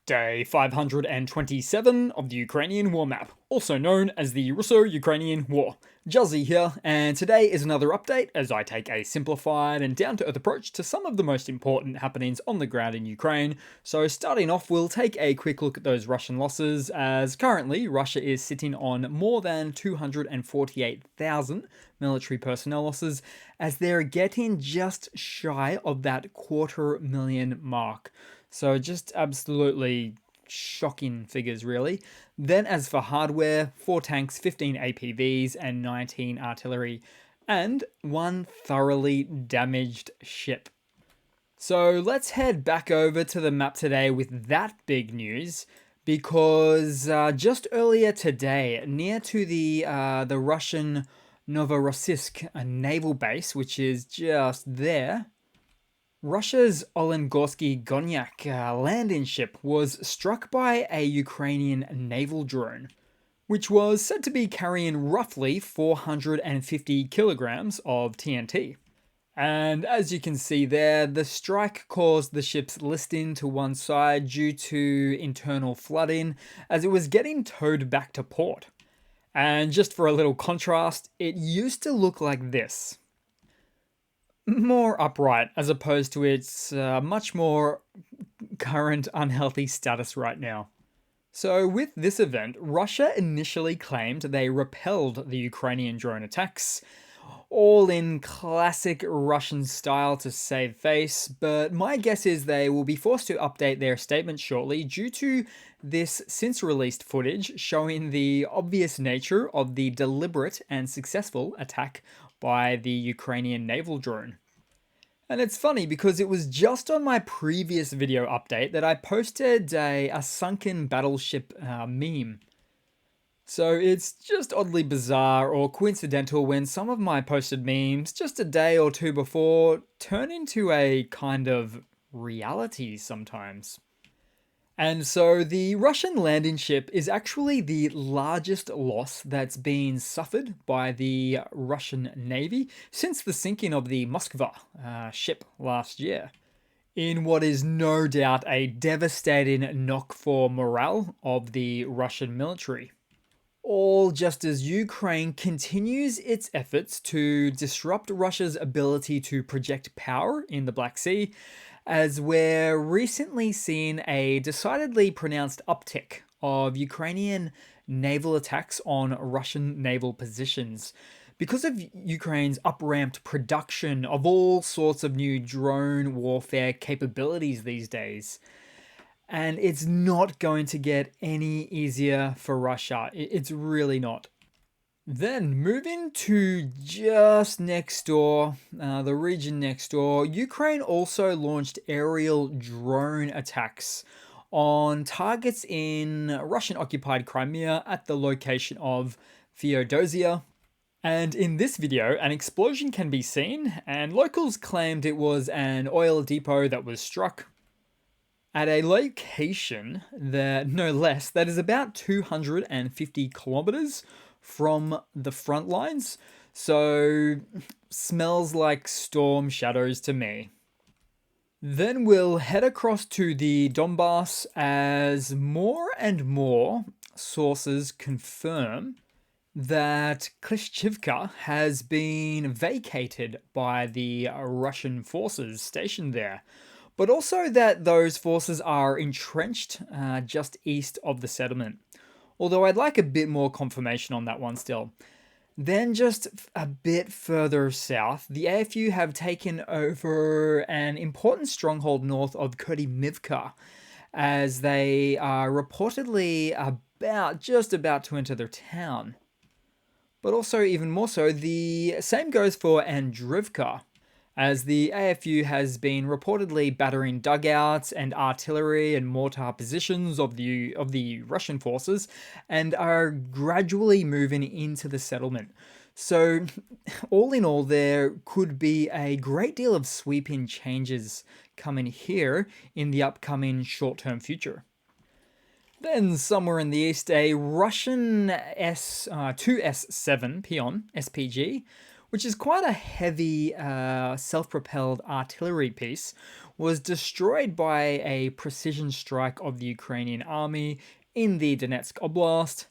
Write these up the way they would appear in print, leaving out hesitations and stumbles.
Day 527 of the Ukrainian War Map, also known as the Russo-Ukrainian War. Juzzy here, and today is another update as I take a simplified and down-to-earth approach to some of the most important happenings on the ground in Ukraine. So starting off, we'll take a quick look at those Russian losses, as currently Russia is sitting on more than 248,000 military personnel losses, as they're getting just shy of that 250,000 mark. So just absolutely shocking figures, really. Then as for hardware, 4 tanks, 15 APVs, and 19 artillery, and 1 thoroughly damaged ship. So let's head back over to the map today with that big news, because just earlier today, near to the Russian Novorossiysk naval base, which is just there, Russia's Olengorsky Gonyak landing ship was struck by a Ukrainian naval drone, which was said to be carrying roughly 450 kilograms of TNT. And as you can see there, the strike caused the ship's listing to one side due to internal flooding as it was getting towed back to port. And just for a little contrast, it used to look like this. More upright as opposed to its much more current unhealthy status right now. So with this event, Russia initially claimed they repelled the Ukrainian drone attacks, all in classic Russian style to save face, but my guess is they will be forced to update their statement shortly due to this since released footage showing the obvious nature of the deliberate and successful attack by the Ukrainian naval drone. And it's funny because it was just on my previous video update that I posted a sunken battleship meme. So it's just oddly bizarre or coincidental when some of my posted memes just a day or two before turn into a kind of reality sometimes. And so the Russian landing ship is actually the largest loss that's been suffered by the Russian Navy since the sinking of the Moskva ship last year, in what is no doubt a devastating knock for morale of the Russian military. All just as Ukraine continues its efforts to disrupt Russia's ability to project power in the Black Sea, as we're recently seeing a decidedly pronounced uptick of Ukrainian naval attacks on Russian naval positions because of Ukraine's up-ramped production of all sorts of new drone warfare capabilities these days. And it's not going to get any easier for Russia. It's really not. Then moving to just next door, the region next door, Ukraine also launched aerial drone attacks on targets in Russian-occupied Crimea at the location of Feodosia. And in this video, an explosion can be seen, and locals claimed it was an oil depot that was struck at a location that, no less, that is about 250 kilometers from the front lines, so smells like storm shadows to me. Then we'll head across to the Donbass as more and more sources confirm that Klishchivka has been vacated by the Russian forces stationed there, but also that those forces are entrenched just east of the settlement. Although I'd like a bit more confirmation on that one still. Then just a bit further south, the AFU have taken over an important stronghold north of Kurdimivka, as they are reportedly just about to enter their town. But also even more so, the same goes for Andrivka, as the AFU has been reportedly battering dugouts and artillery and mortar positions of the Russian forces and are gradually moving into the settlement. So all in all, there could be a great deal of sweeping changes coming here in the upcoming short-term future. Then somewhere in the east, a Russian 2S7 Pion SPG, which is quite a heavy self-propelled artillery piece, was destroyed by a precision strike of the Ukrainian army in the Donetsk Oblast.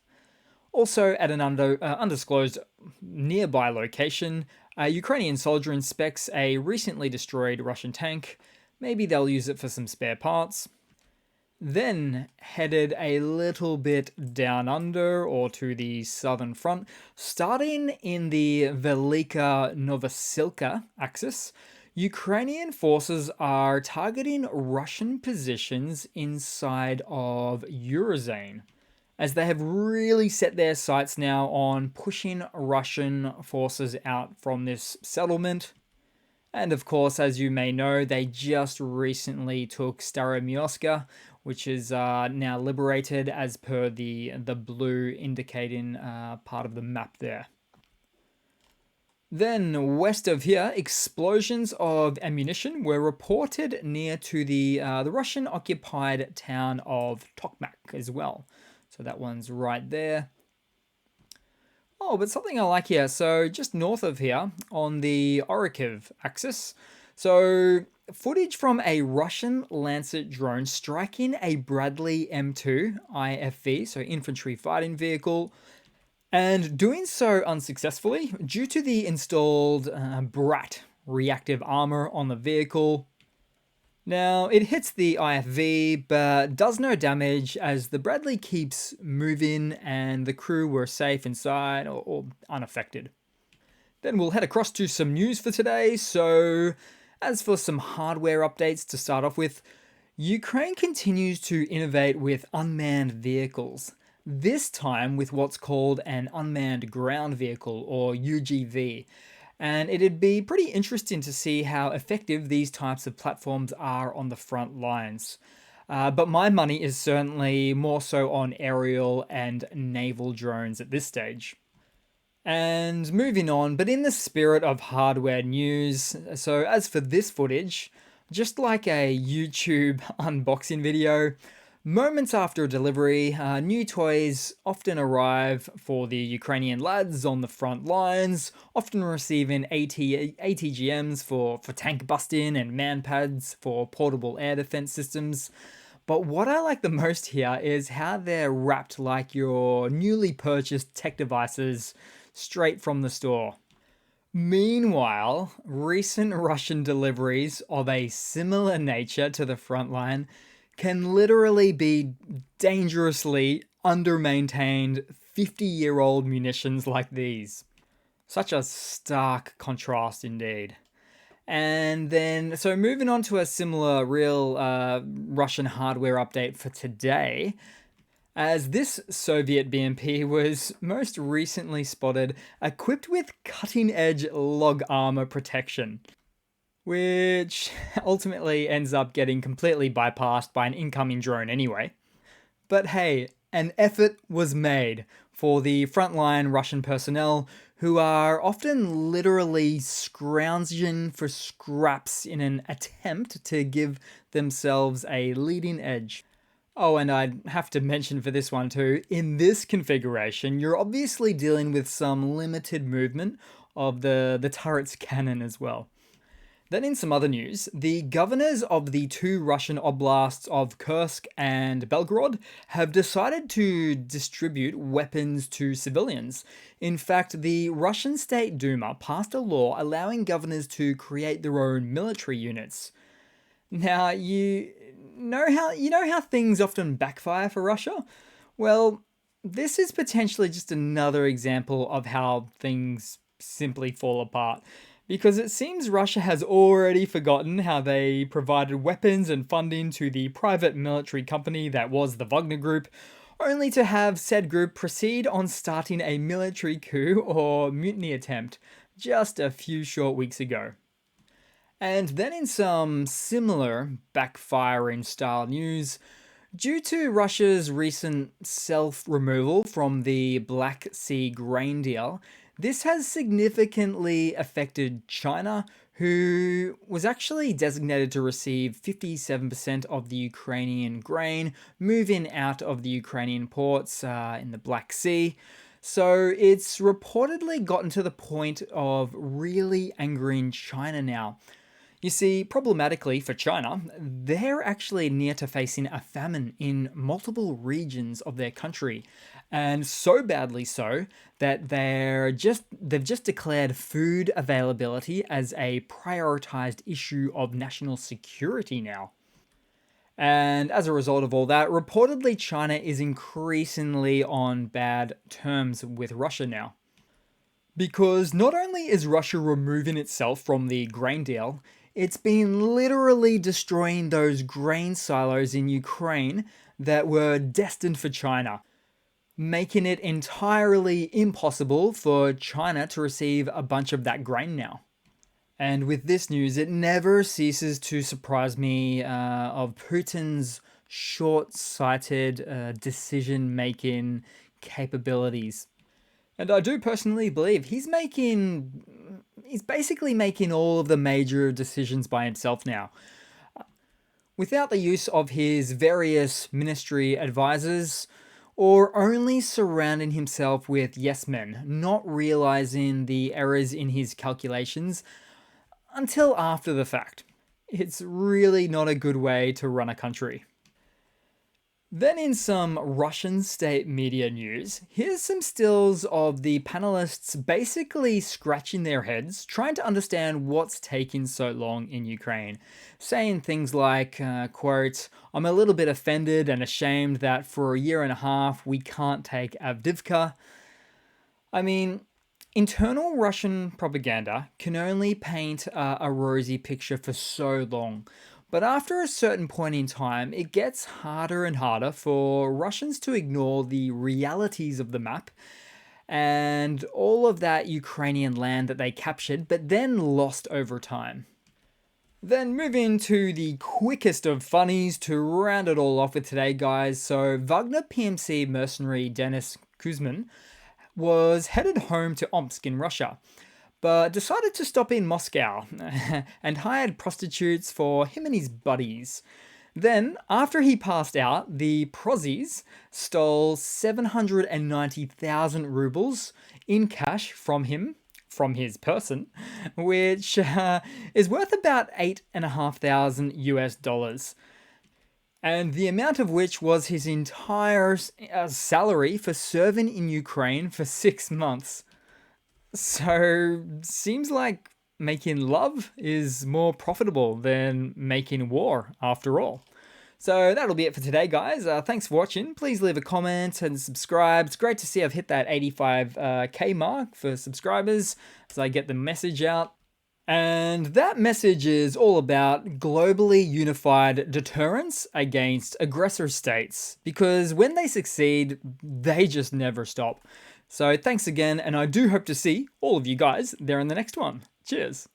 Also, at an undisclosed nearby location, a Ukrainian soldier inspects a recently destroyed Russian tank. Maybe they'll use it for some spare parts. Then headed a little bit down under or to the southern front, starting in the Velika Novosilka axis, Ukrainian forces are targeting Russian positions inside of Urozane, as they have really set their sights now on pushing Russian forces out from this settlement. And of course, as you may know, they just recently took Staromyorska, which is now liberated as per the blue indicating part of the map there. Then west of here, explosions of ammunition were reported near to the Russian-occupied town of Tokmak as well. So that one's right there. Oh, but something I like here. So just north of here on the Orikhiv axis. So footage from a Russian Lancet drone striking a Bradley M2 IFV, so infantry fighting vehicle, and doing so unsuccessfully due to the installed Brat reactive armor on the vehicle. Now, it hits the IFV, but does no damage as the Bradley keeps moving and the crew were safe inside or unaffected. Then we'll head across to some news for today. So, as for some hardware updates to start off with, Ukraine continues to innovate with unmanned vehicles. This time with what's called an unmanned ground vehicle, or UGV. And it'd be pretty interesting to see how effective these types of platforms are on the front lines. But my money is certainly more so on aerial and naval drones at this stage. And moving on, but in the spirit of hardware news, so as for this footage, just like a YouTube unboxing video, moments after a delivery, new toys often arrive for the Ukrainian lads on the front lines, often receiving ATGMs for tank busting and man pads for portable air defense systems. But what I like the most here is how they're wrapped like your newly purchased tech devices straight from the store. Meanwhile, recent Russian deliveries of a similar nature to the front line can literally be dangerously under-maintained 50-year-old munitions like these. Such a stark contrast indeed. And then, so moving on to a similar real Russian hardware update for today, as this Soviet BMP was most recently spotted equipped with cutting-edge log armor protection, which ultimately ends up getting completely bypassed by an incoming drone anyway. But hey, an effort was made for the frontline Russian personnel who are often literally scrounging for scraps in an attempt to give themselves a leading edge. Oh, and I'd have to mention for this one too, in this configuration, you're obviously dealing with some limited movement of the turret's cannon as well. Then in some other news, the governors of the two Russian oblasts of Kursk and Belgorod have decided to distribute weapons to civilians. In fact, the Russian State Duma passed a law allowing governors to create their own military units. Now, you know how things often backfire for Russia? Well, this is potentially just another example of how things simply fall apart. Because it seems Russia has already forgotten how they provided weapons and funding to the private military company that was the Wagner Group, only to have said group proceed on starting a military coup or mutiny attempt just a few short weeks ago. And then in some similar backfiring style news, due to Russia's recent self-removal from the Black Sea grain deal, this has significantly affected China, who was actually designated to receive 57% of the Ukrainian grain moving out of the Ukrainian ports in the Black Sea. So it's reportedly gotten to the point of really angering China now. You see, problematically for China, they're actually near to facing a famine in multiple regions of their country, and so badly so that they've just declared food availability as a prioritized issue of national security now. And as a result of all that, reportedly China is increasingly on bad terms with Russia now. Because not only is Russia removing itself from the grain deal, it's been literally destroying those grain silos in Ukraine that were destined for China, making it entirely impossible for China to receive a bunch of that grain now. And with this news, it never ceases to surprise me of Putin's short-sighted decision-making capabilities. And I do personally believe he's basically making all of the major decisions by himself now. Without the use of his various ministry advisors, or only surrounding himself with yes men, not realizing the errors in his calculations until after the fact. It's really not a good way to run a country. Then in some Russian state media news, here's some stills of the panelists basically scratching their heads, trying to understand what's taking so long in Ukraine. Saying things like, quote, "I'm a little bit offended and ashamed that for a year and a half we can't take Avdiivka." I mean, internal Russian propaganda can only paint a rosy picture for so long. But after a certain point in time, it gets harder and harder for Russians to ignore the realities of the map and all of that Ukrainian land that they captured but then lost over time. Then moving to the quickest of funnies to round it all off with today, guys. So Wagner PMC mercenary Denis Kuzmin was headed home to Omsk in Russia, but decided to stop in Moscow and hired prostitutes for him and his buddies. Then, after he passed out, the prozzies stole 790,000 rubles in cash from him, from his person, which is worth about $8,500 US dollars. And the amount of which was his entire salary for serving in Ukraine for 6 months. So, seems like making love is more profitable than making war, after all. So that'll be it for today, guys. Thanks for watching. Please leave a comment and subscribe. It's great to see I've hit that 85k mark for subscribers as I get the message out. And that message is all about globally unified deterrence against aggressor states, because when they succeed, they just never stop. So thanks again, and I do hope to see all of you guys there in the next one. Cheers.